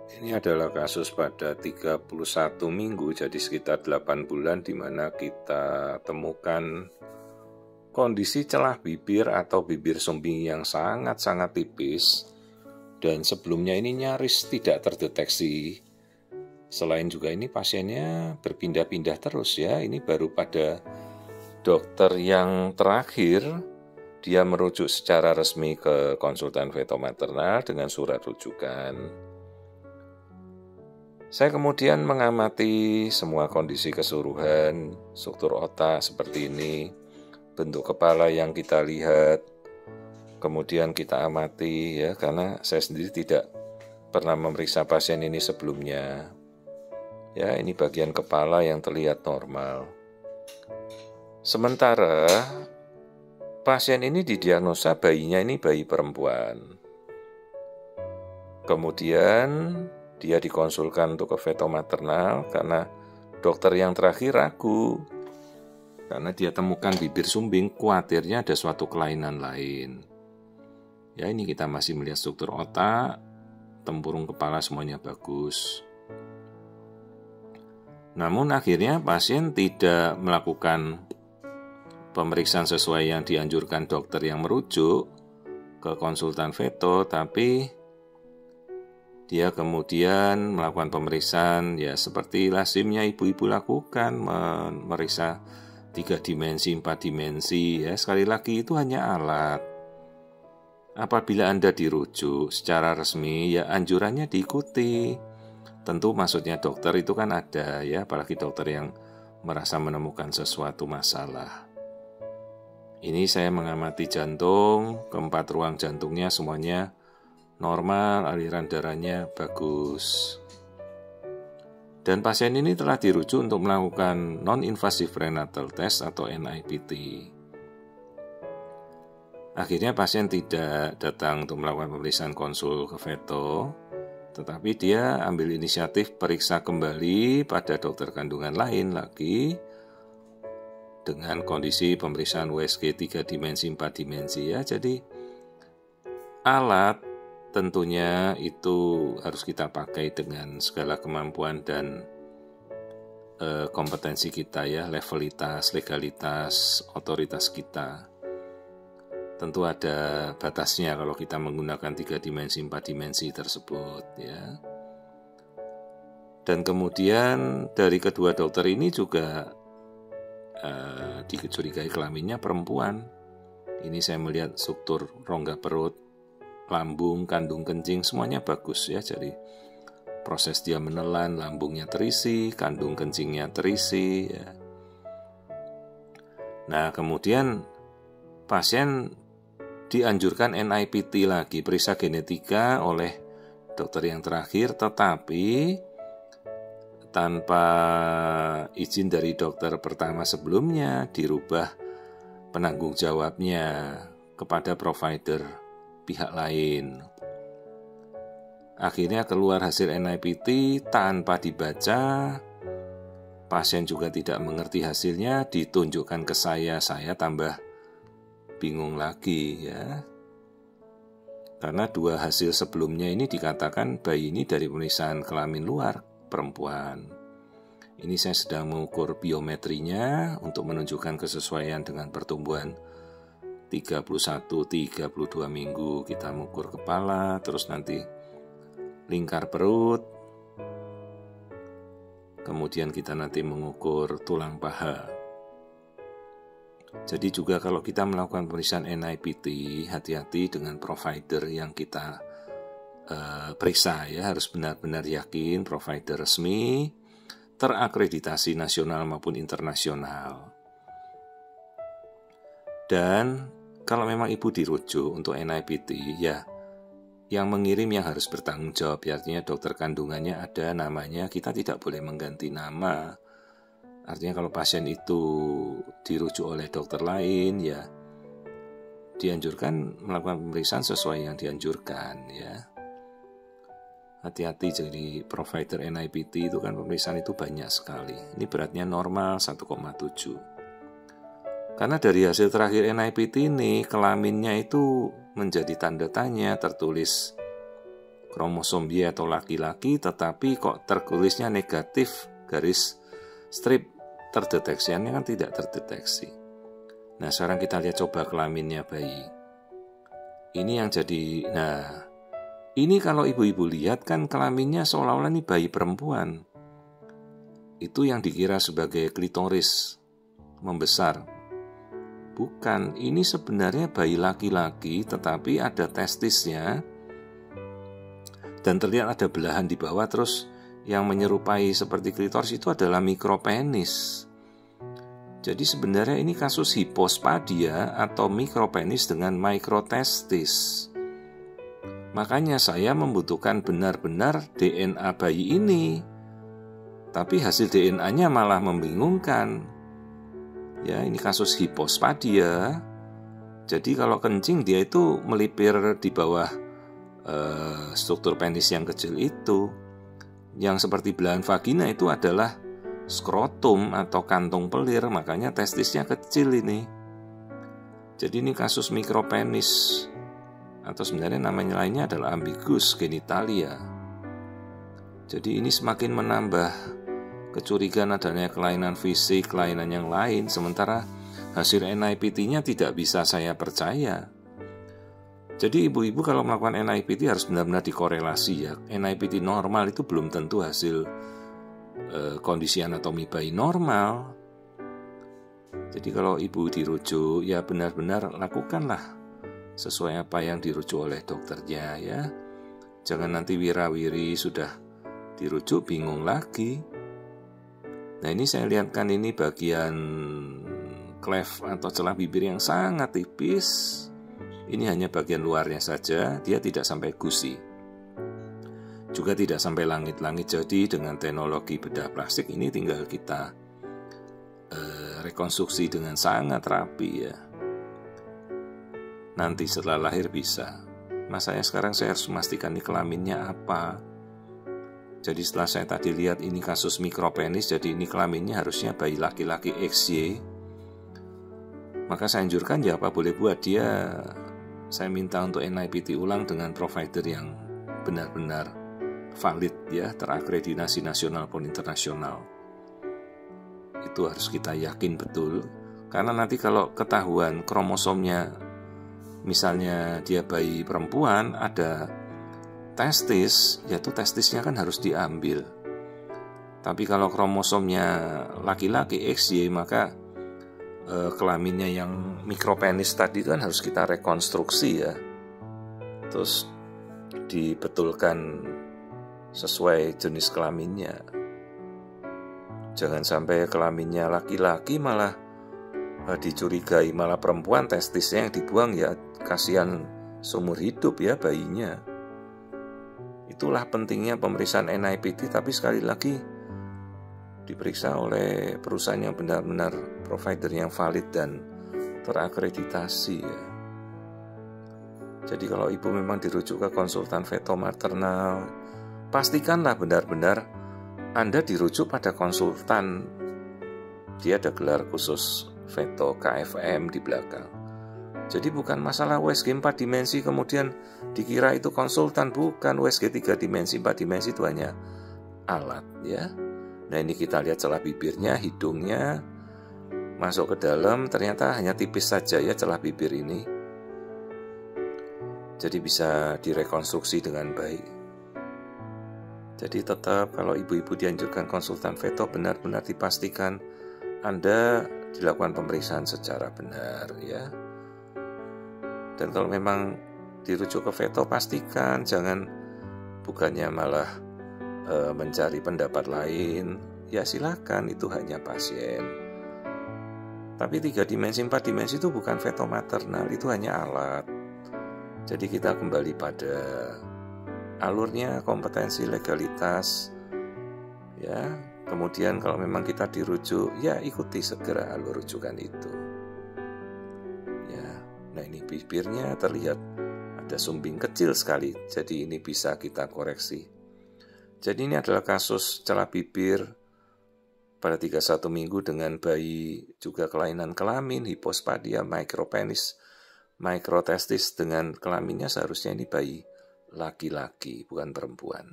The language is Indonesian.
Ini adalah kasus pada 31 minggu, jadi sekitar 8 bulan, di mana kita temukan kondisi celah bibir atau bibir sumbing yang sangat-sangat tipis, dan sebelumnya ini nyaris tidak terdeteksi. Selain juga ini pasiennya berpindah-pindah terus ya, ini baru pada dokter yang terakhir dia merujuk secara resmi ke konsultan feto-maternal dengan surat rujukan. Saya kemudian mengamati semua kondisi keseluruhan, struktur otak seperti ini, bentuk kepala yang kita lihat, kemudian kita amati ya, karena saya sendiri tidak pernah memeriksa pasien ini sebelumnya. Ya, ini bagian kepala yang terlihat normal. Sementara pasien ini didiagnosa bayinya ini bayi perempuan. Kemudian dia dikonsulkan untuk ke feto-maternal karena dokter yang terakhir ragu. Karena dia temukan bibir sumbing, khawatirnya ada suatu kelainan lain. Ya, ini kita masih melihat struktur otak, tempurung kepala semuanya bagus. Namun akhirnya pasien tidak melakukan pemeriksaan sesuai yang dianjurkan dokter yang merujuk ke konsultan feto, tapi dia kemudian melakukan pemeriksaan ya seperti lazimnya ibu-ibu lakukan, memeriksa 3 dimensi, 4 dimensi ya. Sekali lagi itu hanya alat. Apabila Anda dirujuk secara resmi ya anjurannya diikuti. Tentu maksudnya dokter itu kan ada ya, apalagi dokter yang merasa menemukan sesuatu masalah. Ini saya mengamati jantung, keempat ruang jantungnya semuanya normal, aliran darahnya bagus. Dan pasien ini telah dirujuk untuk melakukan non-invasive prenatal test atau NIPT. Akhirnya pasien tidak datang untuk melakukan pemeriksaan konsul ke feto, tetapi dia ambil inisiatif periksa kembali pada dokter kandungan lain lagi dengan kondisi pemeriksaan USG 3 dimensi, 4 dimensi ya. Jadi alat tentunya itu harus kita pakai dengan segala kemampuan dan kompetensi kita ya, levelitas, legalitas, otoritas kita. Tentu ada batasnya kalau kita menggunakan 3 dimensi, 4 dimensi tersebut ya. Dan kemudian dari kedua dokter ini juga dicurigai kelaminnya perempuan. Ini saya melihat struktur rongga perut, lambung, kandung kencing semuanya bagus ya. Jadi proses dia menelan, lambungnya terisi, kandung kencingnya terisi ya. Nah kemudian pasien dianjurkan NIPT lagi, periksa genetika oleh dokter yang terakhir, tetapi tanpa izin dari dokter pertama sebelumnya dirubah penanggung jawabnya kepada provider pihak lain. Akhirnya keluar hasil NIPT tanpa dibaca, pasien juga tidak mengerti hasilnya, ditunjukkan ke saya tambah bingung lagi ya. Karena 2 hasil sebelumnya ini dikatakan bayi ini dari pemeriksaan kelamin luar, perempuan. Ini saya sedang mengukur biometrinya untuk menunjukkan kesesuaian dengan pertumbuhan 31-32 minggu. Kita mengukur kepala, terus nanti lingkar perut, kemudian kita nanti mengukur tulang paha. Jadi juga kalau kita melakukan pemeriksaan NIPT, hati-hati dengan provider yang kita periksa ya, harus benar-benar yakin provider resmi, terakreditasi nasional maupun internasional. Dan kalau memang ibu dirujuk untuk NIPT ya, yang mengirim yang harus bertanggung jawab, artinya dokter kandungannya ada namanya, kita tidak boleh mengganti nama. Artinya kalau pasien itu dirujuk oleh dokter lain ya dianjurkan melakukan pemeriksaan sesuai yang dianjurkan ya. Hati-hati jadi provider NIPT itu kan pemeriksaan itu banyak sekali. Ini beratnya normal 1,7. Karena dari hasil terakhir NIPT ini kelaminnya itu menjadi tanda tanya, tertulis kromosom Y atau laki-laki, tetapi kok tertulisnya negatif garis strip, terdeteksiannya kan tidak terdeteksi. Nah, sekarang kita lihat coba kelaminnya bayi. Ini yang jadi, ini kalau ibu-ibu lihat kan kelaminnya seolah-olah ini bayi perempuan. Itu yang dikira sebagai klitoris membesar. Bukan, ini sebenarnya bayi laki-laki tetapi ada testisnya dan terlihat ada belahan di bawah, terus yang menyerupai seperti klitoris itu adalah mikropenis. Jadi sebenarnya ini kasus hipospadia atau mikropenis dengan mikrotestis. Makanya saya membutuhkan benar-benar DNA bayi ini. Tapi hasil DNA-nya malah membingungkan. Ya, ini kasus hipospadia. Jadi kalau kencing dia itu melipir di bawah struktur penis yang kecil itu. Yang seperti belahan vagina itu adalah skrotum atau kantung pelir, makanya testisnya kecil ini. Jadi ini kasus mikropenis, atau sebenarnya namanya lainnya adalah ambiguous genitalia. Jadi ini semakin menambah kecurigaan adanya kelainan fisik, kelainan yang lain, sementara hasil NIPT-nya tidak bisa saya percaya. Jadi ibu-ibu kalau melakukan NIPT harus benar-benar dikorelasi ya. NIPT normal itu belum tentu hasil kondisi anatomi bayi normal. Jadi kalau ibu dirujuk, ya benar-benar lakukanlah sesuai apa yang dirujuk oleh dokternya ya. Jangan nanti wirawiri sudah dirujuk bingung lagi. Nah, ini saya lihatkan ini bagian cleft atau celah bibir yang sangat tipis. Ini hanya bagian luarnya saja, dia tidak sampai gusi. Juga tidak sampai langit-langit. Jadi dengan teknologi bedah plastik ini tinggal kita rekonstruksi dengan sangat rapi ya. Nanti setelah lahir bisa. Masanya sekarang saya harus memastikan ini kelaminnya apa. Jadi setelah saya tadi lihat ini kasus mikropenis, jadi ini kelaminnya harusnya bayi laki-laki XY. Maka saya anjurkan ya apa boleh buat dia. Saya minta untuk NIPT ulang dengan provider yang benar-benar valid ya, terakreditasi nasional maupun internasional. Itu harus kita yakin betul, karena nanti kalau ketahuan kromosomnya, misalnya dia bayi perempuan ada testis, yaitu testisnya kan harus diambil. Tapi kalau kromosomnya laki-laki XY, maka kelaminnya yang mikropenis tadi kan harus kita rekonstruksi ya, terus dibetulkan sesuai jenis kelaminnya. Jangan sampai kelaminnya laki-laki malah dicurigai malah perempuan, testisnya yang dibuang, ya kasihan seumur hidup ya bayinya. Itulah pentingnya pemeriksaan NIPT, tapi sekali lagi diperiksa oleh perusahaan yang benar-benar provider yang valid dan terakreditasi ya. Jadi kalau ibu memang dirujuk ke konsultan feto maternal, pastikanlah benar-benar Anda dirujuk pada konsultan. Dia ada gelar khusus feto KFM di belakang. Jadi bukan masalah USG 4 dimensi kemudian dikira itu konsultan, bukan. USG 3 dimensi, 4 dimensi itu hanya alat ya. Nah ini kita lihat celah bibirnya, hidungnya masuk ke dalam, ternyata hanya tipis saja ya celah bibir ini. Jadi bisa direkonstruksi dengan baik. Jadi tetap kalau ibu-ibu dianjurkan konsultan feto, benar-benar dipastikan Anda dilakukan pemeriksaan secara benar ya. Dan kalau memang dirujuk ke feto, pastikan jangan bukannya malah mencari pendapat lain. Ya silakan, itu hanya pasien. Tapi 3 dimensi, 4 dimensi itu bukan feto maternal, itu hanya alat. Jadi kita kembali pada alurnya, kompetensi, legalitas ya. Kemudian kalau memang kita dirujuk, ya ikuti segera alur rujukan itu ya. Nah ini bibirnya terlihat ada sumbing kecil sekali, jadi ini bisa kita koreksi. Jadi ini adalah kasus celah bibir pada 31 minggu dengan bayi juga kelainan kelamin, hipospadia, mikropenis, mikrotestis dengan kelaminnya seharusnya ini bayi laki-laki, bukan perempuan.